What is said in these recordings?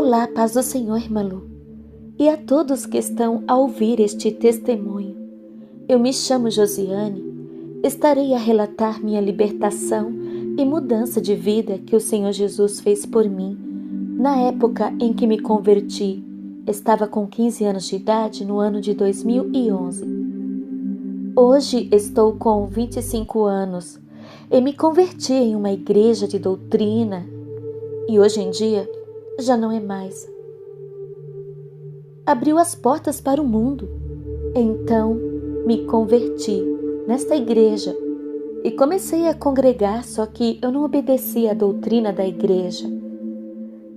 Olá, paz do Senhor, irmã Lu, e a todos que estão a ouvir este testemunho. Eu me chamo Josiane, estarei a relatar minha libertação e mudança de vida que o Senhor Jesus fez por mim na época em que me converti. Estava com 15 anos de idade no ano de 2011. Hoje estou com 25 anos e me converti em uma igreja de doutrina e hoje em dia já não é mais. Abriu as portas para o mundo. Então me converti nesta igreja e comecei a congregar, só que eu não obedecia à doutrina da igreja.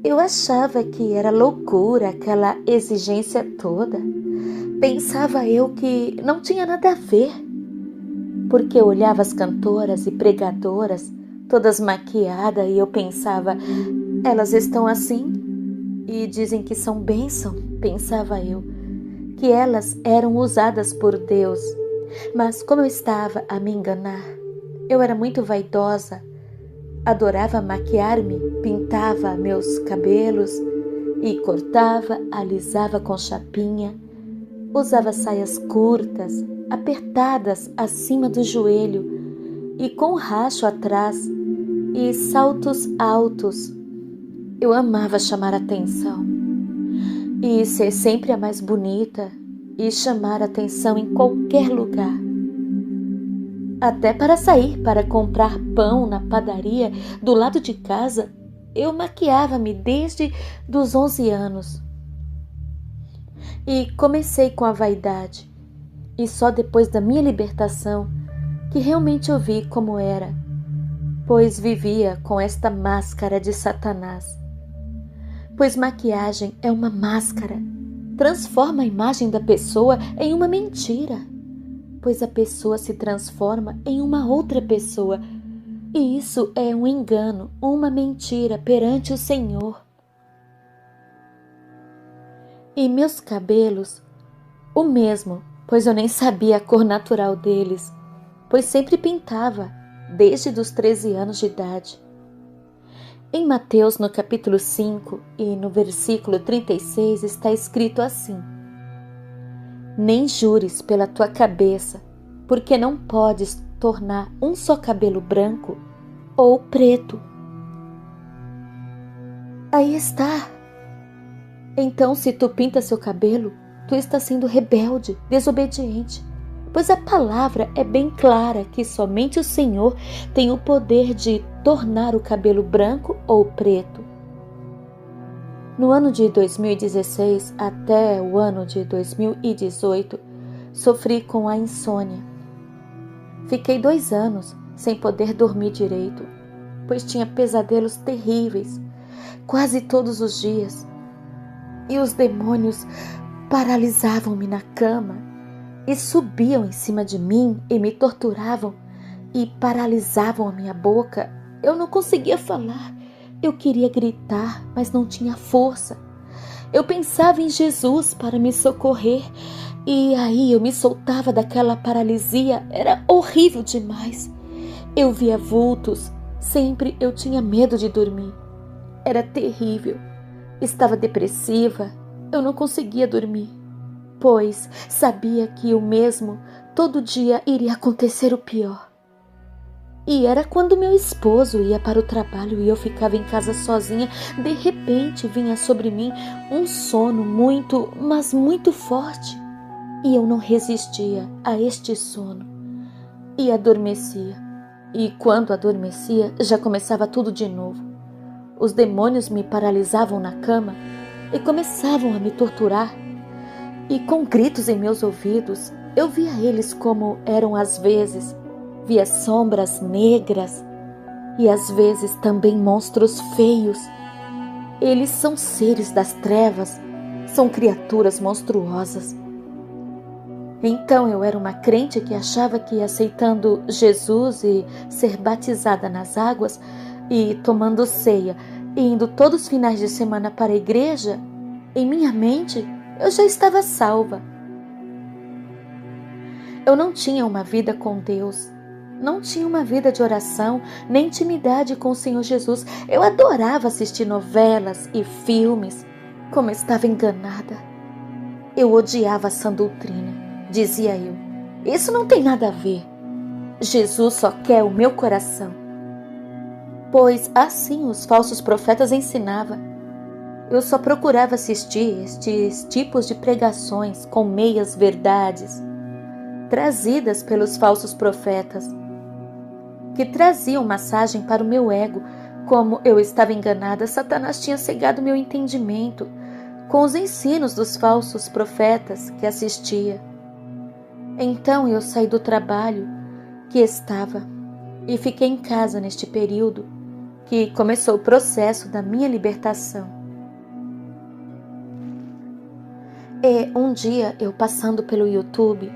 Eu achava que era loucura aquela exigência toda. Pensava eu que não tinha nada a ver, porque eu olhava as cantoras e pregadoras, todas maquiadas, e eu pensava, elas estão assim e dizem que são bênção, pensava eu, que elas eram usadas por Deus. Mas como eu estava a me enganar, eu era muito vaidosa, adorava maquiar-me, pintava meus cabelos e cortava, alisava com chapinha, usava saias curtas, apertadas acima do joelho e com racho atrás e saltos altos. Eu amava chamar atenção e ser sempre a mais bonita e chamar atenção em qualquer lugar. Até para sair para comprar pão na padaria do lado de casa, eu maquiava-me desde os 11 anos. E comecei com a vaidade. E só depois da minha libertação que realmente eu vi como era, pois vivia com esta máscara de Satanás. Pois maquiagem é uma máscara, transforma a imagem da pessoa em uma mentira, pois a pessoa se transforma em uma outra pessoa, e isso é um engano, uma mentira perante o Senhor. E meus cabelos, o mesmo, pois eu nem sabia a cor natural deles, pois sempre pintava, desde os 13 anos de idade. Em Mateus, no capítulo 5 e no versículo 36, está escrito assim: nem jures pela tua cabeça, porque não podes tornar um só cabelo branco ou preto. Aí está. Então, se tu pinta seu cabelo, tu está sendo rebelde, desobediente, pois a palavra é bem clara que somente o Senhor tem o poder de tornar o cabelo branco ou preto. No ano de 2016 até o ano de 2018, sofri com a insônia. Fiquei 2 anos sem poder dormir direito, pois tinha pesadelos terríveis, quase todos os dias. E os demônios paralisavam-me na cama e subiam em cima de mim e me torturavam e paralisavam a minha boca. Eu não conseguia falar. Eu queria gritar, mas não tinha força. Eu pensava em Jesus para me socorrer e aí eu me soltava daquela paralisia. Era horrível demais. Eu via vultos. Sempre eu tinha medo de dormir. Era terrível. Estava depressiva. Eu não conseguia dormir, pois sabia que o mesmo todo dia iria acontecer o pior. E era quando meu esposo ia para o trabalho e eu ficava em casa sozinha. De repente vinha sobre mim um sono muito, mas muito forte. E eu não resistia a este sono e adormecia. E quando adormecia, já começava tudo de novo. Os demônios me paralisavam na cama e começavam a me torturar. E com gritos em meus ouvidos, eu via eles como eram às vezes. Via sombras negras e às vezes também monstros feios. Eles são seres das trevas, são criaturas monstruosas. Então eu era uma crente que achava que aceitando Jesus e ser batizada nas águas e tomando ceia e indo todos os finais de semana para a igreja, em minha mente eu já estava salva. Eu não tinha uma vida com Deus, não tinha uma vida de oração, nem intimidade com o Senhor Jesus. Eu adorava assistir novelas e filmes, Como estava enganada. Eu odiava a sã doutrina, dizia eu. Isso não tem nada a ver. Jesus só quer o meu coração. Pois assim os falsos profetas ensinavam. Eu só procurava assistir estes tipos de pregações com meias verdades, trazidas pelos falsos profetas, que traziam massagem para o meu ego. Como eu estava enganada, Satanás tinha cegado meu entendimento com os ensinos dos falsos profetas que assistia. Então eu saí do trabalho que estava e fiquei em casa neste período que começou o processo da minha libertação. E um dia, eu passando pelo YouTube,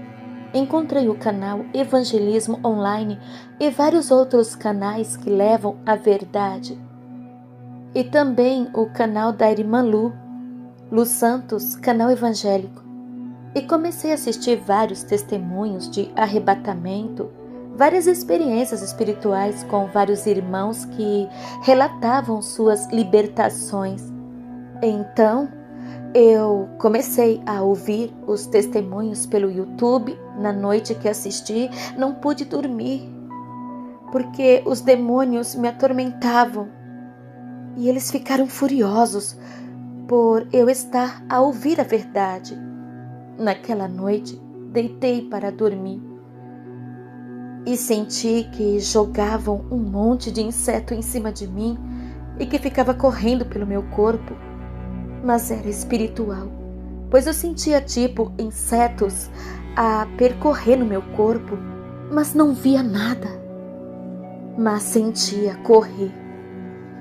encontrei o canal Evangelismo Online e vários outros canais que levam a verdade. E também o canal da irmã Lu Santos, canal evangélico. E comecei a assistir vários testemunhos de arrebatamento, várias experiências espirituais com vários irmãos que relatavam suas libertações. Então, eu comecei a ouvir os testemunhos pelo YouTube. Na noite que assisti, não pude dormir, porque os demônios me atormentavam. E eles ficaram furiosos por eu estar a ouvir a verdade. Naquela noite, deitei para dormir e senti que jogavam um monte de inseto em cima de mim e que ficava correndo pelo meu corpo. Mas era espiritual, pois eu sentia tipo insetos a percorrer no meu corpo, mas não via nada. Mas sentia correr.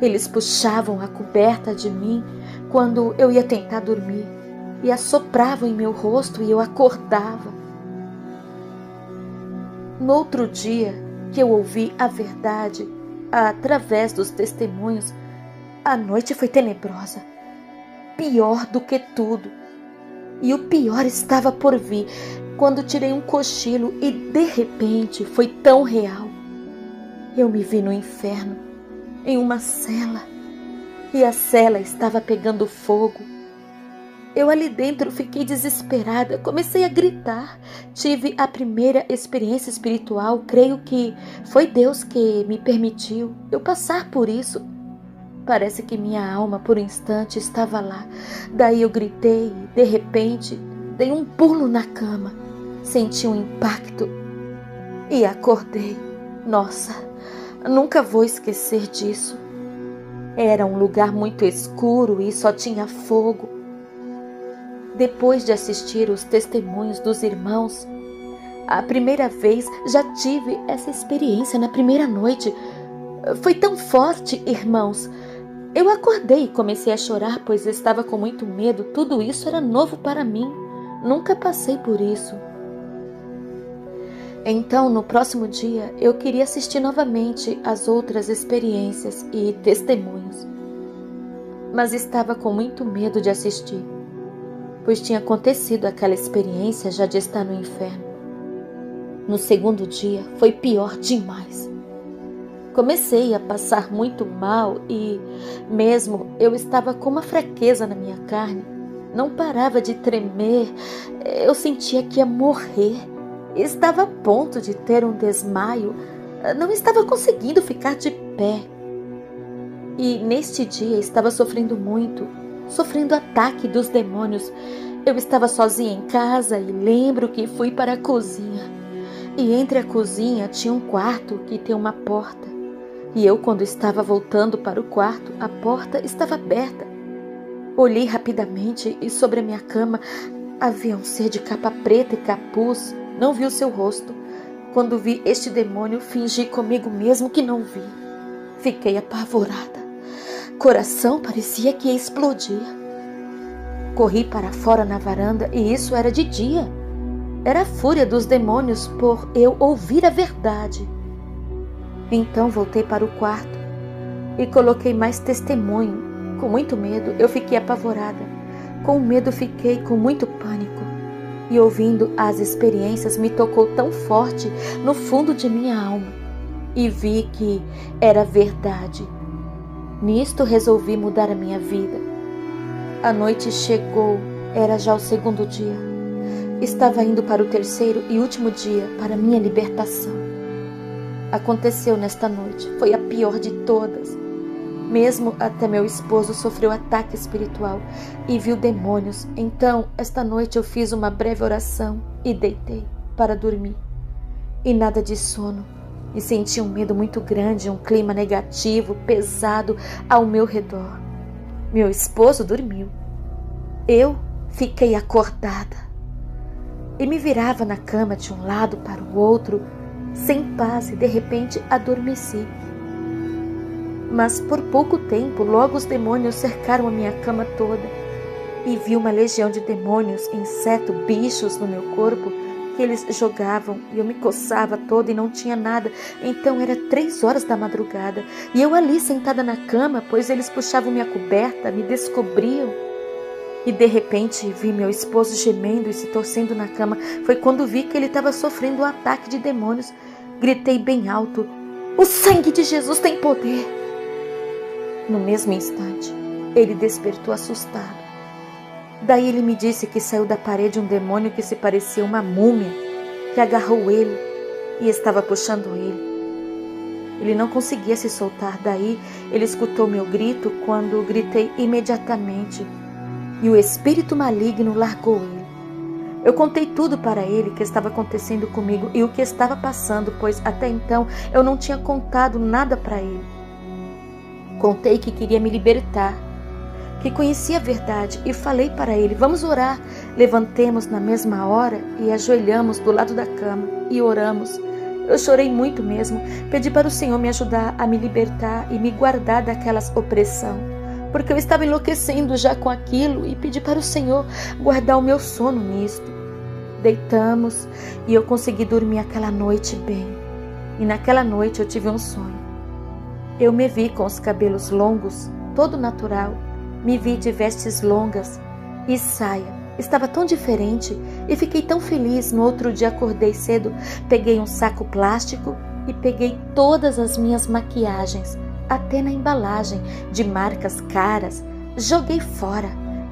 Eles puxavam a coberta de mim quando eu ia tentar dormir e assopravam em meu rosto e eu acordava. No outro dia que eu ouvi a verdade através dos testemunhos, a noite foi tenebrosa. Pior do que tudo. E o pior estava por vir, quando tirei um cochilo e de repente foi tão real. Eu me vi no inferno, em uma cela, e a cela estava pegando fogo. Eu ali dentro fiquei desesperada, comecei a gritar. Tive a primeira experiência espiritual, creio que foi Deus que me permitiu eu passar por isso. Parece que minha alma por um instante estava lá. Daí eu gritei e, de repente, dei um pulo na cama. Senti um impacto e acordei. Nossa, nunca vou esquecer disso. Era um lugar muito escuro e só tinha fogo. Depois de assistir os testemunhos dos irmãos, a primeira vez já tive essa experiência na primeira noite. Foi tão forte, irmãos. Eu acordei e comecei a chorar, pois estava com muito medo. Tudo isso era novo para mim. Nunca passei por isso. Então, no próximo dia, eu queria assistir novamente as outras experiências e testemunhos. Mas estava com muito medo de assistir, pois tinha acontecido aquela experiência já de estar no inferno. No segundo dia, foi pior demais. Comecei a passar muito mal e, mesmo eu estava com uma fraqueza na minha carne, não parava de tremer, eu sentia que ia morrer, estava a ponto de ter um desmaio, não estava conseguindo ficar de pé. E neste dia estava sofrendo muito, sofrendo ataque dos demônios. Eu estava sozinha em casa e lembro que fui para a cozinha. E entre a cozinha tinha um quarto que tem uma porta. E eu, quando estava voltando para o quarto, a porta estava aberta. Olhei rapidamente e sobre a minha cama havia um ser de capa preta e capuz. Não vi o seu rosto. Quando vi este demônio, fingi comigo mesmo que não vi. Fiquei apavorada. Coração parecia que ia explodir. Corri para fora na varanda e isso era de dia. Era a fúria dos demônios por eu ouvir a verdade. Então voltei para o quarto e coloquei mais testemunho. Com muito medo, eu fiquei apavorada. Com medo, fiquei com muito pânico. E ouvindo as experiências, me tocou tão forte no fundo de minha alma. E vi que era verdade. Nisto resolvi mudar a minha vida. A noite chegou, era já o segundo dia. Estava indo para o terceiro e último dia para minha libertação. Aconteceu nesta noite, foi a pior de todas. Mesmo até meu esposo sofreu ataque espiritual e viu demônios. Então, esta noite eu fiz uma breve oração e deitei para dormir. E nada de sono. E senti um medo muito grande, um clima negativo, pesado ao meu redor. Meu esposo dormiu. Eu fiquei acordada. E me virava na cama de um lado para o outro, sem paz, e de repente adormeci. Mas por pouco tempo, logo os demônios cercaram a minha cama toda. E vi uma legião de demônios, insetos, bichos no meu corpo, que eles jogavam, e eu me coçava toda e não tinha nada. Então era 3 horas da madrugada, e eu ali sentada na cama, pois eles puxavam minha coberta, me descobriam. E de repente vi meu esposo gemendo e se torcendo na cama. Foi quando vi que ele estava sofrendo um ataque de demônios. Gritei bem alto: "O sangue de Jesus tem poder!" No mesmo instante, ele despertou assustado. Daí ele me disse que saiu da parede um demônio que se parecia uma múmia, que agarrou ele e estava puxando ele. Ele não conseguia se soltar. Daí ele escutou meu grito quando gritei imediatamente, e o espírito maligno largou ele. Eu contei tudo para ele que estava acontecendo comigo e o que estava passando, pois até então eu não tinha contado nada para ele. Contei que queria me libertar, que conhecia a verdade, e falei para ele: "Vamos orar." Levantemos na mesma hora e ajoelhamos do lado da cama e oramos. Eu chorei muito mesmo, pedi para o Senhor me ajudar a me libertar e me guardar daquelas opressão, porque eu estava enlouquecendo já com aquilo, e pedi para o Senhor guardar o meu sono nisto. Deitamos e eu consegui dormir aquela noite bem. E naquela noite eu tive um sonho. Eu me vi com os cabelos longos, todo natural. Me vi de vestes longas e saia. Estava tão diferente e fiquei tão feliz. No outro dia acordei cedo, peguei um saco plástico e peguei todas as minhas maquiagens, até na embalagem, de marcas caras, joguei fora.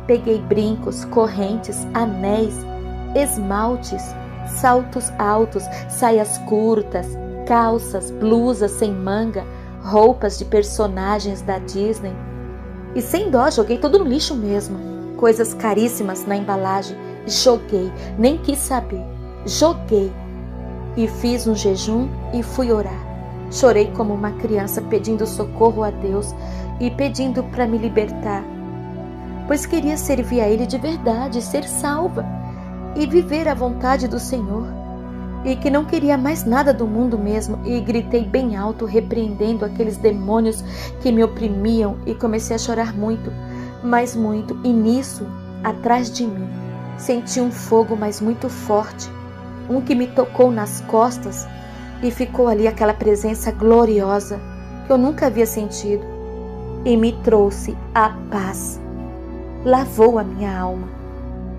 Peguei brincos, correntes, anéis, esmaltes, saltos altos, saias curtas, calças, blusas sem manga, roupas de personagens da Disney. E sem dó, joguei tudo no lixo mesmo. Coisas caríssimas na embalagem. Joguei, nem quis saber. Joguei. E fiz um jejum e fui orar. Chorei como uma criança pedindo socorro a Deus e pedindo para me libertar, pois queria servir a Ele de verdade, ser salva e viver a vontade do Senhor, e que não queria mais nada do mundo mesmo. E gritei bem alto, repreendendo aqueles demônios que me oprimiam, e comecei a chorar muito, mas muito. E nisso, atrás de mim, senti um fogo, mas muito forte, um que me tocou nas costas, e ficou ali aquela presença gloriosa que eu nunca havia sentido, e me trouxe a paz. Lavou a minha alma.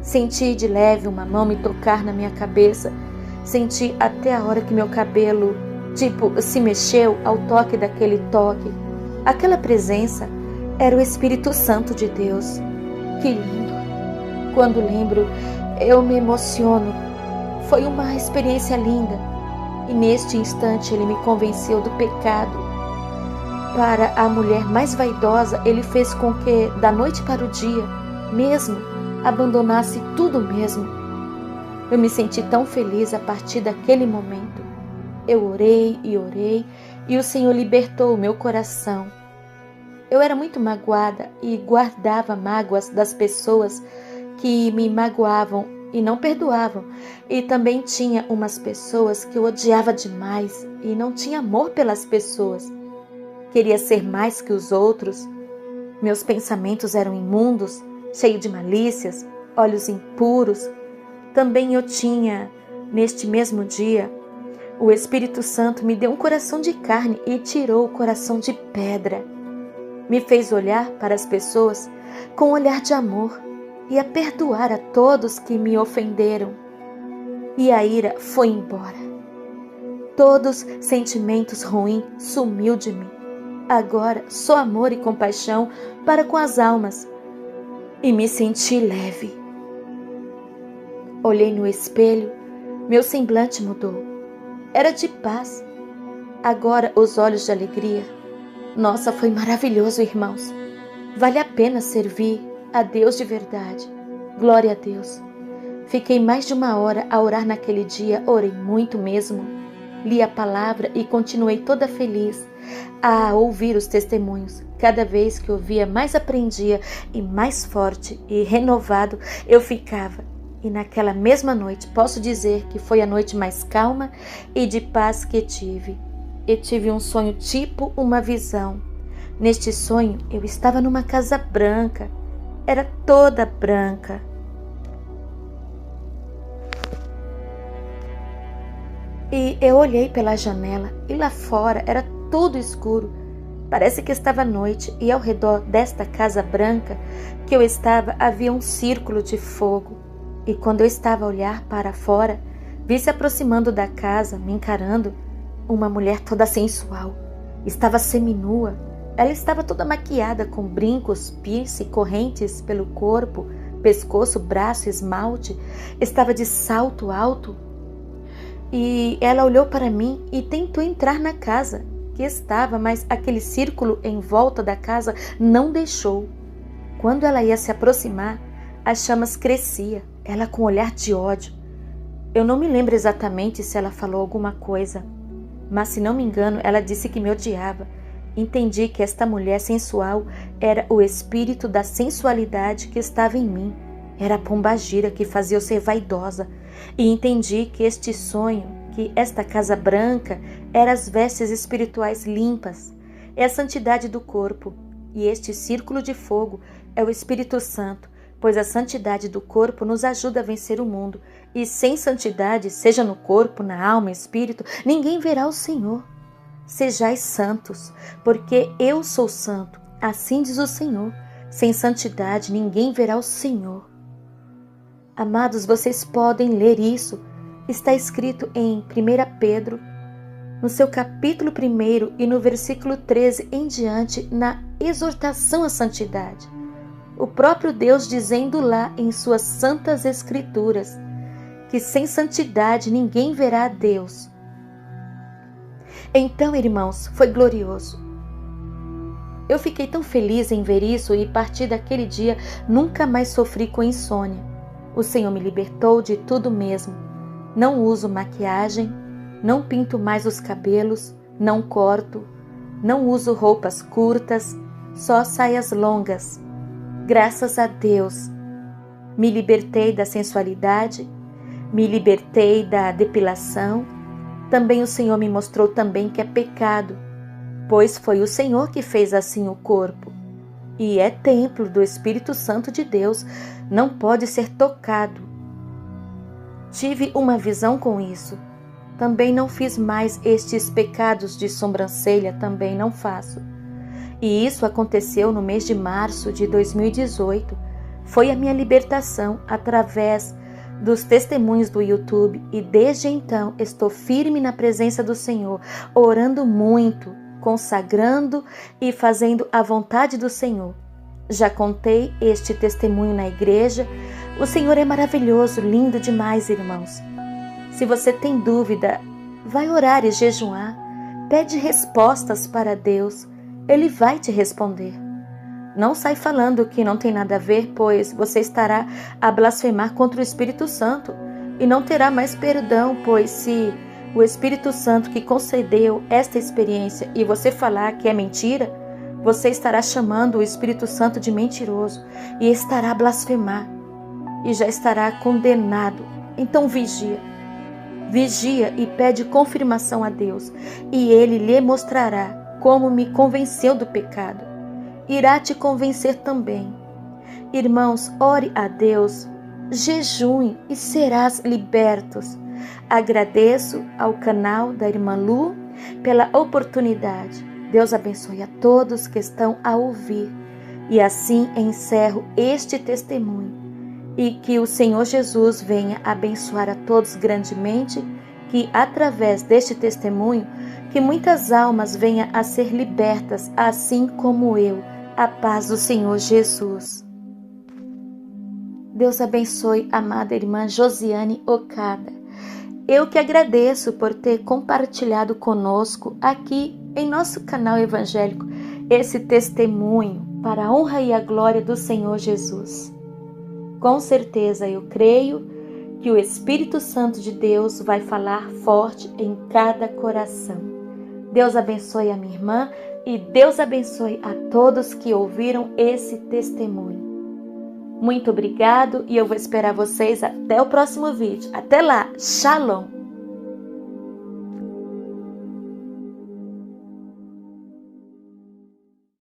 Senti de leve uma mão me tocar na minha cabeça. Senti até a hora que meu cabelo, se mexeu ao toque daquele toque. Aquela presença era o Espírito Santo de Deus. Que lindo! Quando lembro, eu me emociono. Foi uma experiência linda. E neste instante ele me convenceu do pecado. Para a mulher mais vaidosa, ele fez com que, da noite para o dia, mesmo, abandonasse tudo mesmo. Eu me senti tão feliz a partir daquele momento. Eu orei, e o Senhor libertou o meu coração. Eu era muito magoada e guardava mágoas das pessoas que me magoavam e não perdoavam. E também tinha umas pessoas que eu odiava demais e não tinha amor pelas pessoas. Queria ser mais que os outros. Meus pensamentos eram imundos, cheios de malícias, olhos impuros. Também eu tinha, neste mesmo dia, o Espírito Santo me deu um coração de carne e tirou o coração de pedra. Me fez olhar para as pessoas com um olhar de amor e a perdoar a todos que me ofenderam. E a ira foi embora. Todos sentimentos ruins sumiu de mim. Agora só amor e compaixão para com as almas. e me senti leve. Olhei no espelho, meu semblante mudou. Era de paz. Agora os olhos de alegria. Nossa, foi maravilhoso, irmãos. Vale a pena servir a Deus de verdade. Glória a Deus. Fiquei mais de 1 hora a orar naquele dia, orei muito mesmo. Li a palavra e continuei toda feliz a ouvir os testemunhos. Cada vez que ouvia, mais aprendia e mais forte e renovado eu ficava. E naquela mesma noite, posso dizer que foi a noite mais calma e de paz que tive. E tive um sonho tipo uma visão. Neste sonho, eu estava numa casa branca. Era toda branca. E eu olhei pela janela e lá fora era tudo escuro. Parece que estava noite e ao redor desta casa branca que eu estava havia um círculo de fogo. E quando eu estava a olhar para fora, vi se aproximando da casa, me encarando, uma mulher toda sensual. Estava seminua. Ela estava toda maquiada com brincos, piercing, correntes pelo corpo, pescoço, braço, esmalte. Estava de salto alto. E ela olhou para mim e tentou entrar na casa que estava, mas aquele círculo em volta da casa não deixou. Quando ela ia se aproximar, as chamas cresciam, ela com um olhar de ódio. Eu não me lembro exatamente se ela falou alguma coisa, mas se não me engano, ela disse que me odiava. Entendi que esta mulher sensual era o espírito da sensualidade que estava em mim. Era a pombagira que fazia eu ser vaidosa. E entendi que este sonho, que esta casa branca, era as vestes espirituais limpas, é a santidade do corpo. E este círculo de fogo é o Espírito Santo, pois a santidade do corpo nos ajuda a vencer o mundo. E sem santidade, seja no corpo, na alma, espírito, ninguém verá o Senhor. Sejais santos, porque eu sou santo, assim diz o Senhor. Sem santidade, ninguém verá o Senhor. Amados, vocês podem ler isso. Está escrito em 1 Pedro, no seu capítulo 1 e no versículo 13 em diante, na exortação à santidade. O próprio Deus dizendo lá em suas santas escrituras que sem santidade ninguém verá a Deus. Então, irmãos, foi glorioso. Eu fiquei tão feliz em ver isso e a partir daquele dia nunca mais sofri com insônia. O Senhor me libertou de tudo mesmo. Não uso maquiagem, não pinto mais os cabelos, não corto, não uso roupas curtas, só saias longas. Graças a Deus, me libertei da sensualidade, me libertei da depilação. Também o Senhor me mostrou também que é pecado, pois foi o Senhor que fez assim o corpo. E é templo do Espírito Santo de Deus, não pode ser tocado. Tive uma visão com isso. Também não fiz mais estes pecados de sobrancelha, também não faço. E isso aconteceu no mês de março de 2018. Foi a minha libertação através dos testemunhos do YouTube e desde então estou firme na presença do Senhor, orando muito, consagrando e fazendo a vontade do Senhor. Já contei este testemunho na igreja. O Senhor é maravilhoso, lindo demais, irmãos. Se você tem dúvida, vai orar e jejuar. Pede respostas para Deus. Ele vai te responder. Não sai falando que não tem nada a ver, pois você estará a blasfemar contra o Espírito Santo e não terá mais perdão, pois se o Espírito Santo que concedeu esta experiência e você falar que é mentira, você estará chamando o Espírito Santo de mentiroso e estará a blasfemar e já estará condenado. Então vigia. Vigia e pede confirmação a Deus e Ele lhe mostrará como me convenceu do pecado. Irá te convencer também. Irmãos, ore a Deus, jejue e serás libertos. Agradeço ao canal da Irmã Lu pela oportunidade. Deus abençoe a todos que estão a ouvir. E assim encerro este testemunho. E que o Senhor Jesus venha abençoar a todos grandemente, que através deste testemunho, que muitas almas venham a ser libertas, assim como eu. A paz do Senhor Jesus. Deus abençoe a amada irmã Josiane Okada. Eu que agradeço por ter compartilhado conosco aqui em nosso canal evangélico esse testemunho para a honra e a glória do Senhor Jesus. Com certeza eu creio que o Espírito Santo de Deus vai falar forte em cada coração. Deus abençoe a minha irmã e Deus abençoe a todos que ouviram esse testemunho. Muito obrigado e eu vou esperar vocês até o próximo vídeo. Até lá, Shalom!